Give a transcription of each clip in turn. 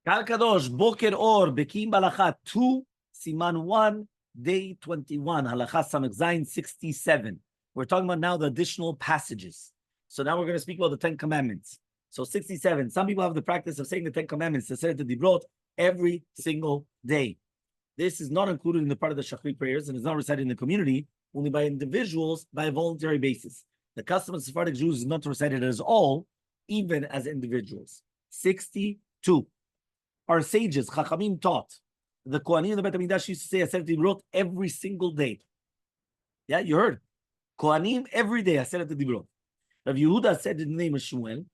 Kal Kadosh, Boker Or, Bekiim Bahalacha 2, Siman 1, day 21, Halacha Samech Zayin 67. We're talking about now the additional passages. So now we're going to speak about the 10 Commandments. So 67, some people have the practice of saying the 10 Commandments, the Seder Dibrot, every single day. This is not included in the part of the Shachrit prayers and is not recited in the community, only by individuals by a voluntary basis. The custom of Sephardic Jews is not to recite it as all, even as individuals. 62. Our sages, Chachamim, taught the Kohanim in the Beit HaMikdash used to say Aseret Dibrot every single day. Yeah, you heard. Kohanim every day Aseret Dibrot. Rav Yehuda said in the name of Shmuel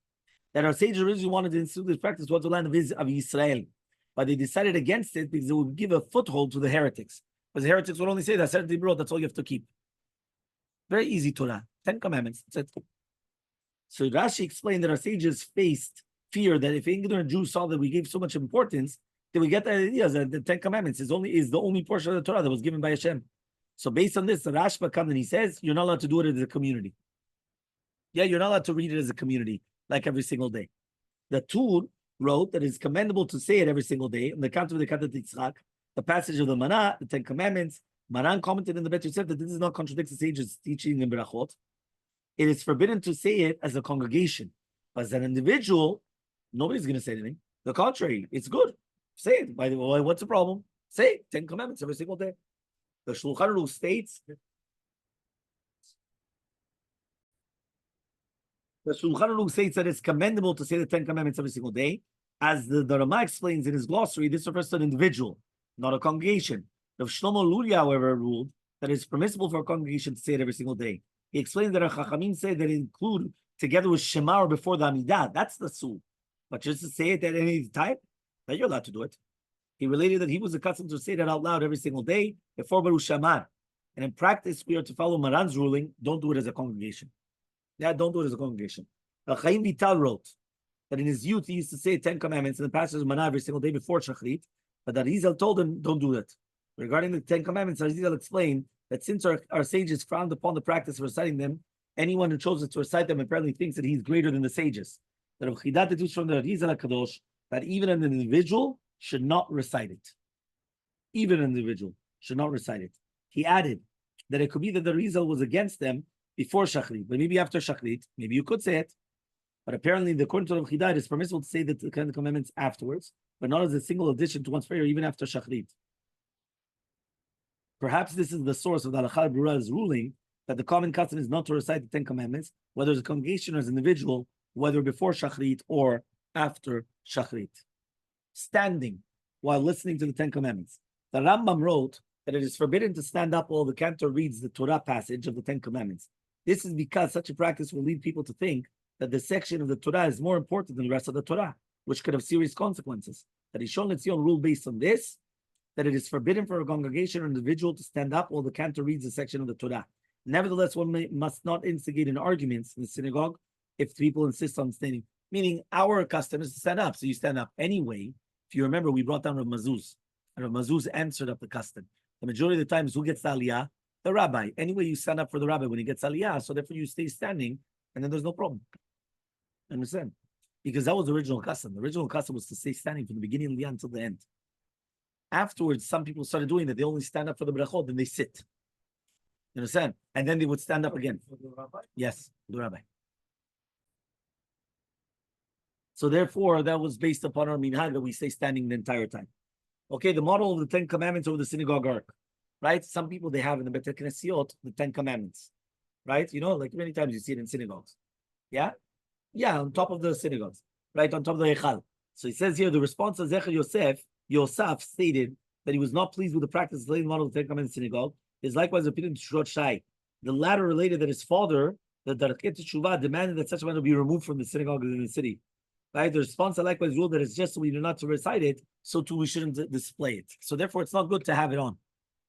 that our sages originally wanted to institute this practice towards the land of Israel, but they decided against it because it would give a foothold to the heretics. Because the heretics would only say that Aseret Dibrot, that's all you have to keep. Very easy Torah, 10 commandments. That's it. So Rashi explained that our sages faced fear that if ignorant Jews saw that we gave so much importance, they would get the idea that the 10 Commandments is the only portion of the Torah that was given by Hashem. So based on this, the Rashba comes and he says, you're not allowed to do it as a community. Yeah, you're not allowed to read it as a community, like every single day. The Tur wrote that it's commendable to say it every single day. On the account of the Katat Yitzchak, the passage of the Manah, the 10 Commandments, Maran commented in the Bet Yosef that this does not contradict the sages' teaching in Berachot. It is forbidden to say it as a congregation. But as an individual, nobody's going to say anything. The contrary, it's good. Say it. By the way, what's the problem? Say it. 10 commandments every single day. The Shulchan Aruch states. The Shulchan Aruch states that it's commendable to say the 10 commandments every single day. As the Rama explains in his glossary, this refers to an individual, not a congregation. The Shlomo Luria, however, ruled that it's permissible for a congregation to say it every single day. He explained that our Chachamim said that it include together with Shema or before the Amidah. That's the Sul. But just to say it at any time, that you're allowed to do it. He related that he was accustomed to say that out loud every single day before Baruch Shamar. And in practice, we are to follow Maran's ruling. Don't do it as a congregation. Yeah, don't do it as a congregation. Chaim Vital wrote that in his youth, he used to say 10 commandments in the passage of Manah every single day before Shachrit, but that Oziel told him, don't do that. Regarding the 10 commandments, Oziel explained that since our sages frowned upon the practice of reciting them, anyone who chose to recite them apparently thinks that he's greater than the sages. That Chidat deduced from the Oziel HaKadosh that even an individual should not recite it. Even an individual should not recite it. He added that it could be that the Oziel was against them before Shachrit, but maybe after Shachrit, maybe you could say it. But apparently, according to Rav Chidat, it is permissible to say the 10 commandments afterwards, but not as a single addition to one's prayer, even after Shachrit. Perhaps this is the source of the Halacha Brura's ruling that the common custom is not to recite the 10 commandments, whether as a congregation or as an individual, whether before Shachrit or after Shachrit. Standing while listening to the 10 commandments. The Rambam wrote that it is forbidden to stand up while the cantor reads the Torah passage of the 10 commandments. This is because such a practice will lead people to think that the section of the Torah is more important than the rest of the Torah, which could have serious consequences. That Rishon LeZion ruled based on this, that it is forbidden for a congregation or individual to stand up while the cantor reads a section of the Torah. Nevertheless, one must not instigate in arguments in the synagogue if people insist on standing. Meaning, our custom is to stand up, so you stand up anyway. If you remember, we brought down Rav Mazuz, and Rav Mazuz answered up the custom. The majority of the times, who gets the aliyah? The rabbi. Anyway, you stand up for the rabbi when he gets aliyah, so therefore you stay standing, and then there's no problem. Understand? Because that was the original custom. The original custom was to stay standing from the beginning of the until the end. Afterwards, some people started doing that. They only stand up for the brachot, then they sit. You understand? And then they would stand up again. For the rabbi? Yes, the rabbi. So therefore, that was based upon our minhag that we stay standing the entire time. Okay, the model of the 10 commandments over the synagogue ark, right? Some people, they have in the Bet Knesiot the 10 commandments, right? You know, like many times you see it in synagogues. Yeah? Yeah, on top of the synagogues, right? On top of the Hechal. So he says here, the response of Zecher Yosef stated that he was not pleased with the practice of laying the model of the 10 commandments in the synagogue. Is likewise opinion to Shurot Shai. The latter related that his father, the Darkei Teshuvah, demanded that such a matter be removed from the synagogue in the city. Right? The response likewise ruled that it's just so we do not to recite it, so too we shouldn't display it. So therefore, it's not good to have it on.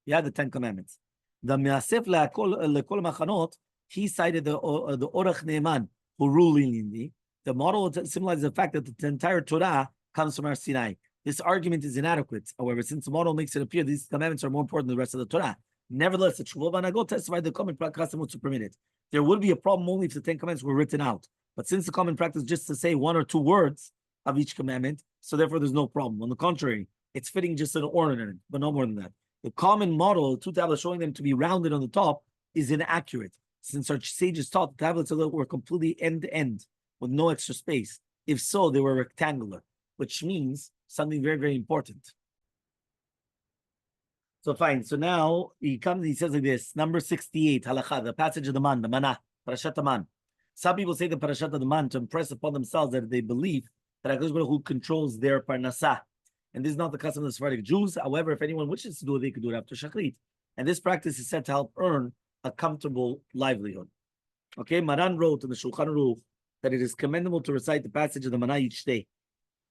Yeah, the 10 commandments. The Me'asef Lekol Machanot, he cited the Orach Ne'eman, who ruled leniently. The model symbolizes the fact that the entire Torah comes from Har Sinai. This argument is inadequate. However, since the model makes it appear these commandments are more important than the rest of the Torah. Nevertheless, the Shuvah Vanagot testified the common custom was to permit it. There would be a problem only if the 10 commandments were written out. But since the common practice just to say one or two words, of each commandment, so therefore there's no problem. On the contrary, it's fitting just an ornament, but no more than that. The common model, two tablets showing them to be rounded on the top, is inaccurate, since our sages taught the tablets were completely end-to-end, with no extra space. If so, they were rectangular, which means something very, very important. So fine. So now he comes, he says like this, number 68, Halacha, the passage of the man, the manah, Parashat Haman. Some people say the Parashat of the man to impress upon themselves that they believe that HaKadosh Baruch Hu controls their parnasah. And this is not the custom of the Sephardic Jews. However, if anyone wishes to do it, they could do it after Shachrit. And this practice is said to help earn a comfortable livelihood. Okay, Maran wrote in the Shulchan Aruch that it is commendable to recite the passage of the manah each day.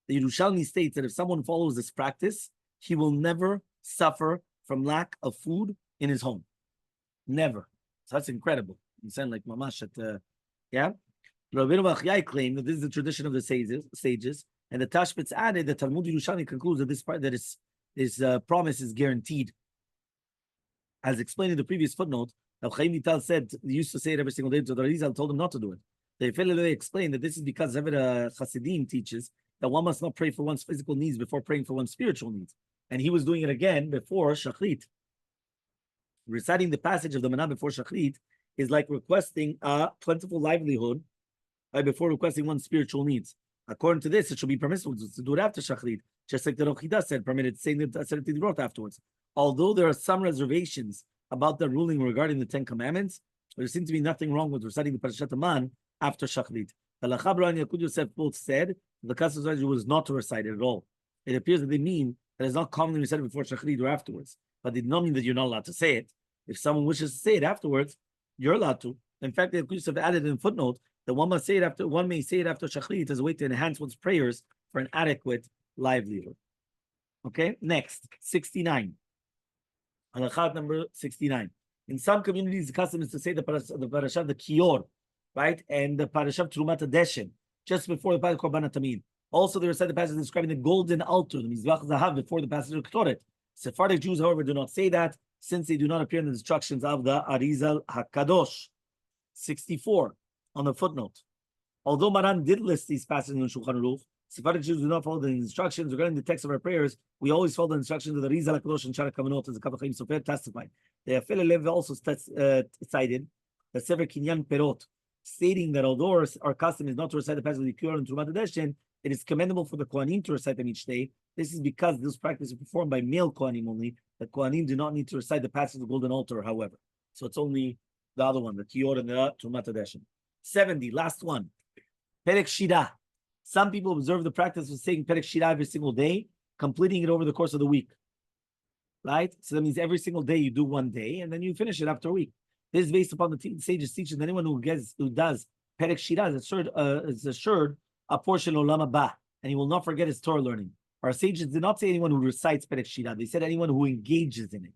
The Yerushalmi states that if someone follows this practice, he will never suffer from lack of food in his home. Never. So that's incredible. You sound like mamash at, yeah? Rabbi claimed that this is the tradition of the sages, and the Tashbitz added that Talmud Yerushalmi concludes that this part, that his promise is guaranteed. As explained in the previous footnote, Chaim Vital said he used to say it every single day, so the Arizal told him not to do it. The Elmaleh explained that this is because Zever Hasidim teaches that one must not pray for one's physical needs before praying for one's spiritual needs. And he was doing it again before Shachrit. Reciting the passage of the manah before Shachrit is like requesting a plentiful livelihood before requesting one's spiritual needs. According to this, it should be permissible to do it after Shachrit, just like the Rochida said, permitted saying that Aseret Tidrot afterwards. Although there are some reservations about the ruling regarding the Ten Commandments, there seems to be nothing wrong with reciting the Parashat Haman after Shachrit. The Lachabra and Yakud Yosef both said the custom was not to recite it at all. It appears that they mean that it's not commonly recited before Shachrit or afterwards, but they do not mean that you're not allowed to say it. If someone wishes to say it afterwards, you're allowed to. In fact, the Yakud Yosef added in a footnote that one may say it after Shachrit as a way to enhance one's prayers for an adequate livelihood. Okay, next, 69. Halakha number 69. In some communities, the custom is to say the Parashat, the Kior, right? And the Parashat Trumat Deshen, just before the Parashat Korban Tamid. Also, they recite the passage describing the golden altar, the Mizbach Zahav, before the passage of Ktoret. Sephardic Jews, however, do not say that, since they do not appear in the instructions of the Arizal HaKadosh. 64, on the footnote. Although Maran did list these passages in the Shulchan Aruch, Sephardic Jews do not follow the instructions regarding the text of our prayers. We always follow the instructions of the Arizal HaKadosh and Shara Kavanot, as the Kaf HaChaim Sofer testified. The Elmaleh also cited the Sefer Kinyan Perot, stating that although our custom is not to recite the passage of the Kior and Trumat Deshen, it is commendable for the Kohanim to recite them each day. This is because this practice is performed by male Kohanim only. The Kohanim do not need to recite the passage of the golden altar, however. So it's only the other one, the Kior and the Trumat Deshen. 70, last one. Perek Shira. Some people observe the practice of saying Perek Shira every single day, completing it over the course of the week. Right? So that means every single day you do one day, and then you finish it after a week. This is based upon the sages teaching that anyone who does Perek Shira is assured a portion of Olam Haba, and he will not forget his Torah learning. Our sages did not say anyone who recites Perek Shira. They said anyone who engages in it.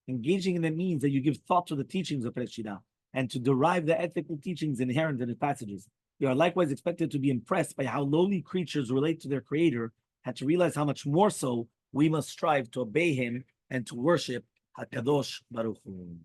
Engaging in it means that you give thought to the teachings of Perek Shira and to derive the ethical teachings inherent in the passages. You are likewise expected to be impressed by how lowly creatures relate to their Creator and to realize how much more so we must strive to obey Him and to worship HaKadosh Baruch Hu.